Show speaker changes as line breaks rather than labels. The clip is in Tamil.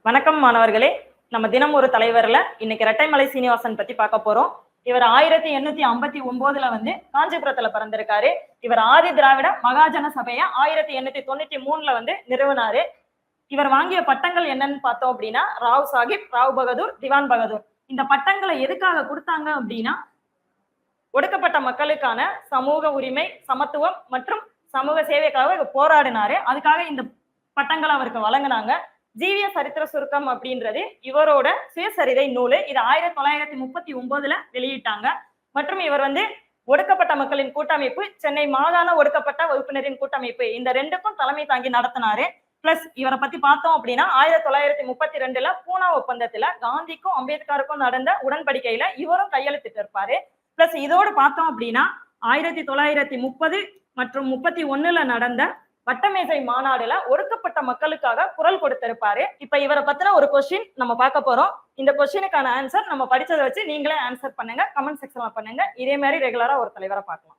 வணக்கம் மாணவர்களே. நம்ம தினம் ஒரு தலைவர்ல இன்னைக்கு இரட்டைமலை சீனிவாசன் பத்தி பார்க்க போறோம். இவர் 1859 வந்து காஞ்சிபுரத்துல பிறந்திருக்காரு. இவர் ஆதி திராவிட மகாஜன சபைய 1893 வந்து நிறுவனாரு. இவர் வாங்கிய பட்டங்கள் என்னன்னு பார்த்தோம் அப்படின்னா ராவ் சாஹிப், ராவ் பகதூர், திவான் பகதூர். இந்த பட்டங்களை எதுக்காக கொடுத்தாங்க அப்படின்னா ஒடுக்கப்பட்ட மக்களுக்கான சமூக உரிமை, சமத்துவம் மற்றும் சமூக சேவைக்காக போராடினாரு. அதுக்காக இந்த பட்டங்களை அவருக்கு வழங்கினாங்க. ஜீவிய சரித்திர சுருக்கம் அப்படின்றது இவரோட சுயசரிதை நூலு. இது 1939 வெளியிட்டாங்க. மற்றும் இவர் வந்து ஒடுக்கப்பட்ட மக்களின் கூட்டமைப்பு, சென்னை மாகாண ஒடுக்கப்பட்ட வகுப்பினரின் கூட்டமைப்பு, இந்த ரெண்டுக்கும் தலைமை தாங்கி நடத்தினாரு. பிளஸ் இவரை பத்தி பார்த்தோம் அப்படின்னா 1932 பூனா ஒப்பந்தத்துல காந்திக்கும் அம்பேத்கருக்கும் நடந்த உடன்படிக்கையில இவரும் கையெழுத்திட்டு இருப்பாரு. பிளஸ் இதோடு பார்த்தோம் அப்படின்னா 1930 மற்றும் 31 நடந்த வட்டமேசை மாநாடுல ஒடுக்கப்பட்ட மக்களுக்காக குரல் கொடுத்திருப்பாரு. இப்ப இவரை பத்தின ஒரு கொஸ்டின் நம்ம பார்க்க போறோம். இந்த கொஸ்டினுக்கான ஆன்சர் நம்ம படிச்சதை வச்சு நீங்களே ஆன்சர் பண்ணுங்க, கமெண்ட் செக்ஷன்ல பண்ணுங்க. இதே மாதிரி ரெகுலரா ஒரு தலைவரை பார்க்கலாம்.